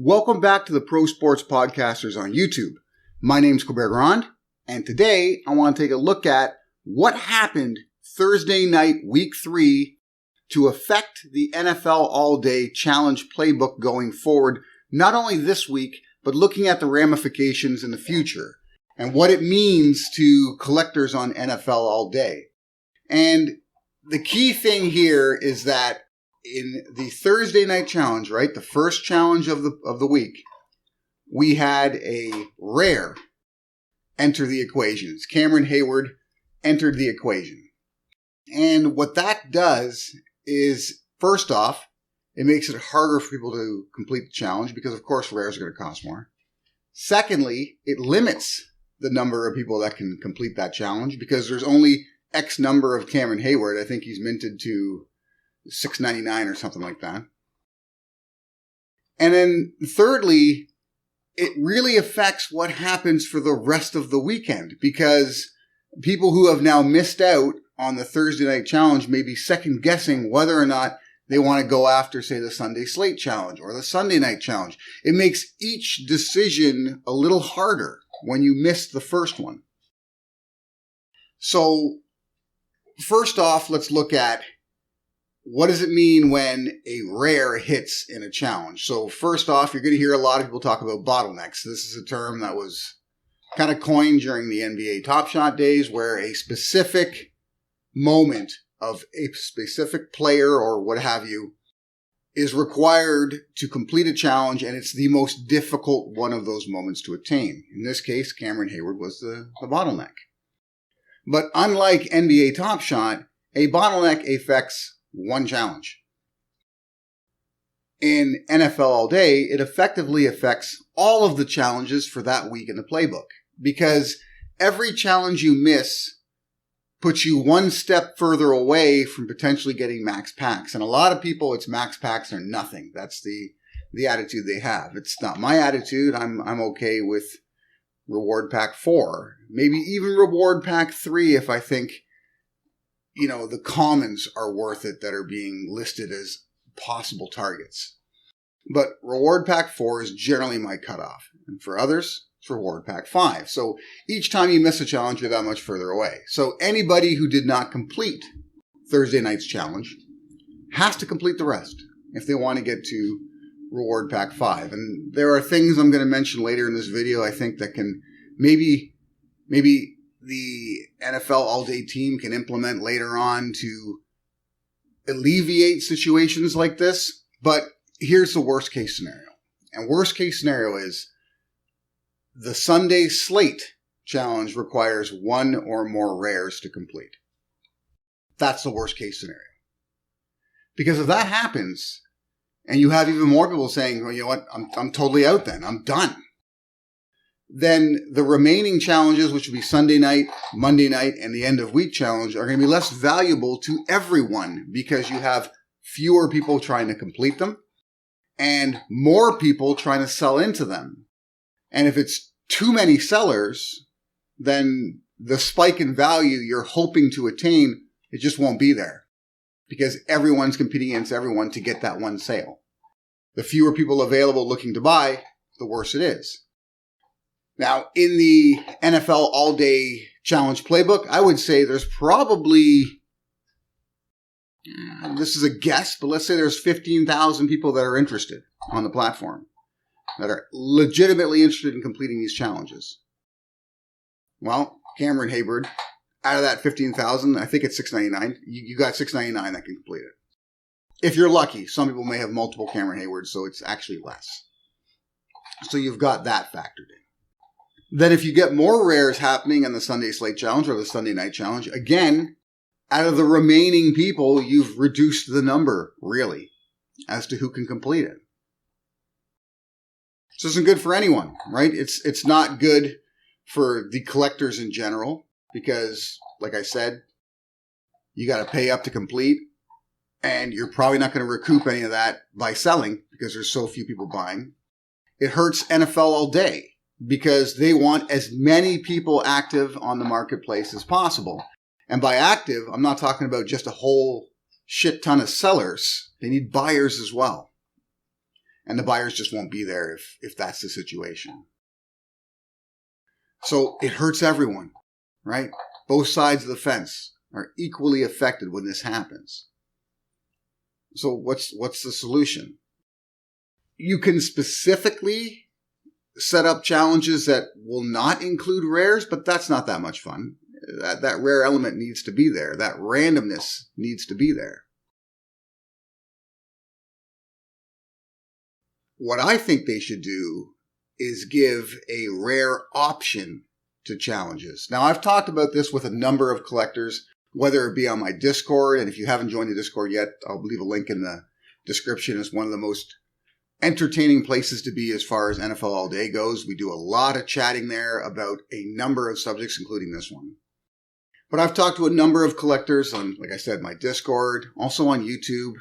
Welcome back to the Pro Sports Podcasters on YouTube. My name's Colbert Grand, and today I want to take a look at what happened Thursday night, week 3, to affect the NFL All-Day Challenge playbook going forward, not only this week, but looking at the ramifications in the future, and what it means to collectors on NFL All-Day. And the key thing here is that in the Thursday night challenge, right, the first challenge of the week, we had a rare enter the equation. Cameron Hayward entered the equation. And what that does is, first off, it makes it harder for people to complete the challenge because, of course, rares are going to cost more. Secondly, it limits the number of people that can complete that challenge because there's only X number of Cameron Hayward. I think he's minted to $6.99 or something like that. And then thirdly, it really affects what happens for the rest of the weekend because people who have now missed out on the Thursday night challenge may be second guessing whether or not they want to go after, say, the Sunday slate challenge or the Sunday night challenge. It makes each decision a little harder when you miss the first one. So first off, let's look at what does it mean when a rare hits in a challenge? So first off, you're going to hear a lot of people talk about bottlenecks. This is a term that was kind of coined during the NBA Top Shot days where a specific moment of a specific player or what have you is required to complete a challenge, and it's the most difficult one of those moments to attain. In this case, Cameron Hayward was the bottleneck. But unlike NBA Top Shot, a bottleneck affects one challenge. In NFL All Day, it effectively affects all of the challenges for that week in the playbook because every challenge you miss puts you one step further away from potentially getting max packs. And a lot of people, it's max packs or nothing. That's the attitude they have. It's not my attitude. I'm okay with reward pack 4, maybe even reward pack 3 if I think the commons are worth it that are being listed as possible targets. But reward pack 4 is generally my cutoff. And for others, it's reward pack 5. So each time you miss a challenge, you're that much further away. So anybody who did not complete Thursday night's challenge has to complete the rest if they want to get to reward pack 5. And there are things I'm going to mention later in this video, I think, that can maybe the NFL All-Day team can implement later on to alleviate situations like this. But here's the worst case scenario. And worst case scenario is the Sunday slate challenge requires one or more rares to complete. That's the worst case scenario. Because if that happens, and you have even more people saying, well, you know what, I'm totally out then, I'm done. Then the remaining challenges, which would be Sunday night, Monday night, and the end of week challenge, are going to be less valuable to everyone because you have fewer people trying to complete them and more people trying to sell into them. And if it's too many sellers, then the spike in value you're hoping to attain, it just won't be there because everyone's competing against everyone to get that one sale. The fewer people available looking to buy, the worse it is. Now, in the NFL All-Day Challenge playbook, I would say there's probably, this is a guess, but let's say there's 15,000 people that are interested on the platform, that are legitimately interested in completing these challenges. Well, Cameron Hayward, out of that 15,000, I think it's $6.99. You got $6.99 that can complete it. If you're lucky, some people may have multiple Cameron Haywards, so it's actually less. So you've got that factored in. Then if you get more rares happening in the Sunday slate challenge or the Sunday night challenge, again, out of the remaining people, you've reduced the number, really, as to who can complete it. This isn't good for anyone, right? It's not good for the collectors in general because, like I said, you got to pay up to complete, and you're probably not going to recoup any of that by selling because there's so few people buying. It hurts NFL All Day because they want as many people active on the marketplace as possible. And by active, I'm not talking about just a whole shit ton of sellers. They need buyers as well. And the buyers just won't be there if that's the situation. So it hurts everyone, right? Both sides of the fence are equally affected when this happens. So what's the solution? You can specifically set up challenges that will not include rares, but that's not that much fun. That rare element needs to be there. That randomness needs to be there. What I think they should do is give a rare option to challenges. Now, I've talked about this with a number of collectors, whether it be on my Discord, and if you haven't joined the Discord yet, I'll leave a link in the description. It's one of the most entertaining places to be as far as NFL All Day goes. We do a lot of chatting there about a number of subjects, including this one. But I've talked to a number of collectors on, like I said, my Discord, also on YouTube,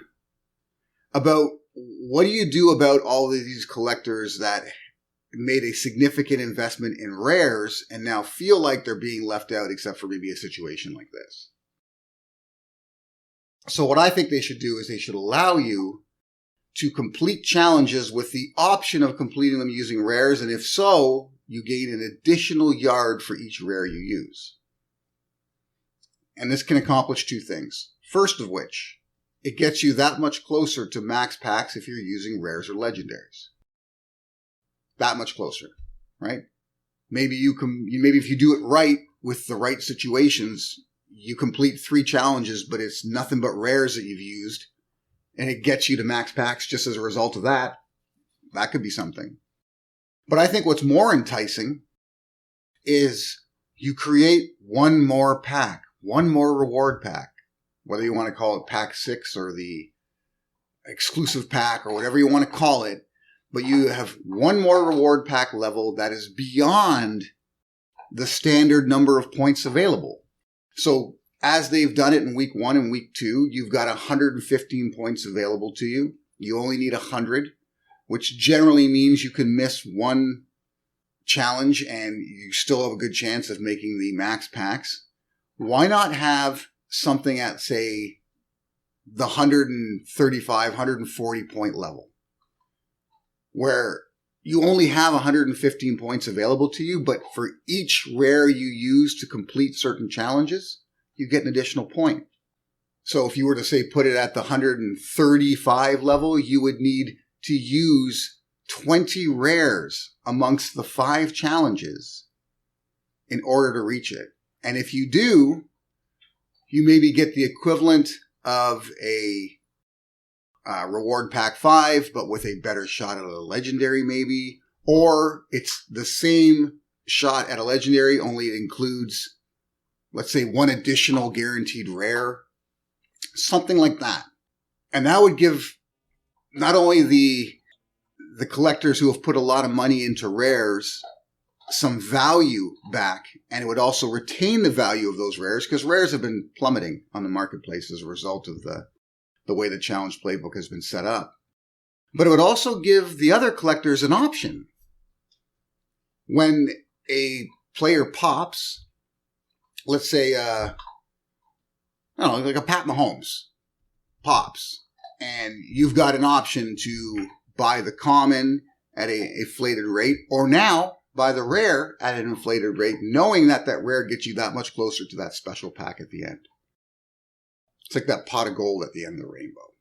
about what do you do about all of these collectors that made a significant investment in rares and now feel like they're being left out except for maybe a situation like this. So what I think they should do is they should allow you to complete challenges with the option of completing them using rares, and if so, you gain an additional yard for each rare you use. And this can accomplish two things. First of which, it gets you that much closer to max packs if you're using rares or legendaries. That much closer, right? Maybe if you do it right with the right situations, you complete 3 challenges, but it's nothing but rares that you've used, and it gets you to max packs just as a result of that. That could be something. But I think what's more enticing is you create one more pack, one more reward pack, whether you want to call it pack 6 or the exclusive pack or whatever you want to call it. But you have one more reward pack level that is beyond the standard number of points available. So as they've done it in week 1 and week 2, you've got 115 points available to you. You only need 100, which generally means you can miss one challenge and you still have a good chance of making the max packs. Why not have something at, say, the 135, 140 point level, where you only have 115 points available to you, but for each rare you use to complete certain challenges, you get an additional point. So if you were to say put it at the 135 level, you would need to use 20 rares amongst the 5 challenges in order to reach it. And if you do, you maybe get the equivalent of a reward pack 5, but with a better shot at a legendary maybe. Or it's the same shot at a legendary, only it includes, let's say, 1 additional guaranteed rare. Something like that. And that would give not only the collectors who have put a lot of money into rares some value back, and it would also retain the value of those rares, because rares have been plummeting on the marketplace as a result of the way the challenge playbook has been set up. But it would also give the other collectors an option. When a player pops, let's say, I don't know, like a Pat Mahomes pops, and you've got an option to buy the common at a inflated rate, or now buy the rare at an inflated rate, knowing that that rare gets you that much closer to that special pack at the end. It's like that pot of gold at the end of the rainbow.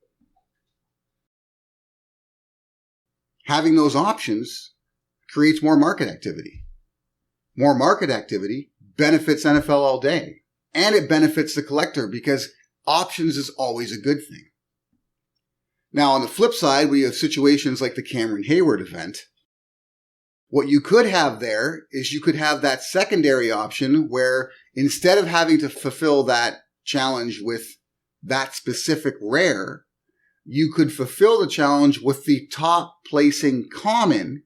Having those options creates more market activity. More market activity benefits NFL All Day. And it benefits the collector, because options is always a good thing. Now, on the flip side, we have situations like the Cameron Hayward event. What you could have there is you could have that secondary option where instead of having to fulfill that challenge with that specific rare, you could fulfill the challenge with the top placing common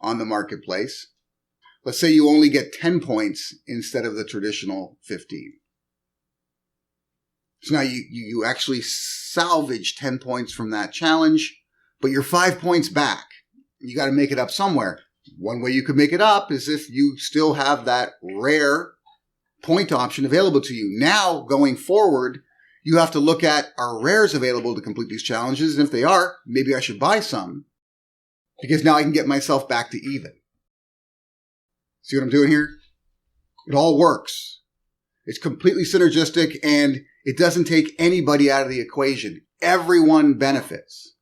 on the marketplace. Let's say you only get 10 points instead of the traditional 15. So now you actually salvage 10 points from that challenge, but you're 5 points back. You got to make it up somewhere. One way you could make it up is if you still have that rare point option available to you. Now, going forward, you have to look at, are rares available to complete these challenges? And if they are, maybe I should buy some. because now I can get myself back to even. See what I'm doing here? It all works. It's completely synergistic, and it doesn't take anybody out of the equation. Everyone benefits.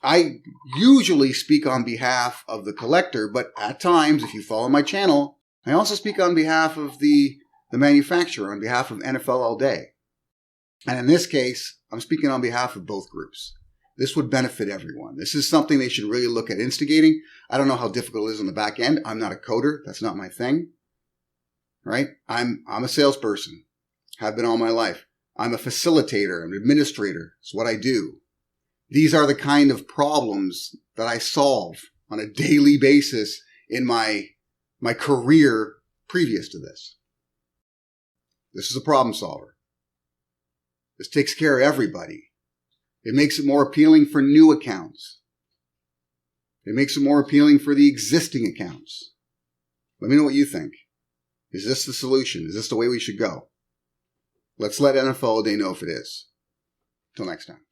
I usually speak on behalf of the collector, but at times, if you follow my channel, I also speak on behalf of the manufacturer, on behalf of NFL All Day. And in this case, I'm speaking on behalf of both groups. This would benefit everyone. This is something they should really look at instigating. I don't know how difficult it is on the back end. I'm not a coder. That's not my thing. Right? I'm a salesperson. Have been all my life. I'm a facilitator. I'm an administrator. It's what I do. These are the kind of problems that I solve on a daily basis in my career previous to this. This is a problem solver. This takes care of everybody. It makes it more appealing for new accounts. It makes it more appealing for the existing accounts. Let me know what you think. Is this the solution? Is this the way we should go? Let's let NFL All Day know if it is. Till next time.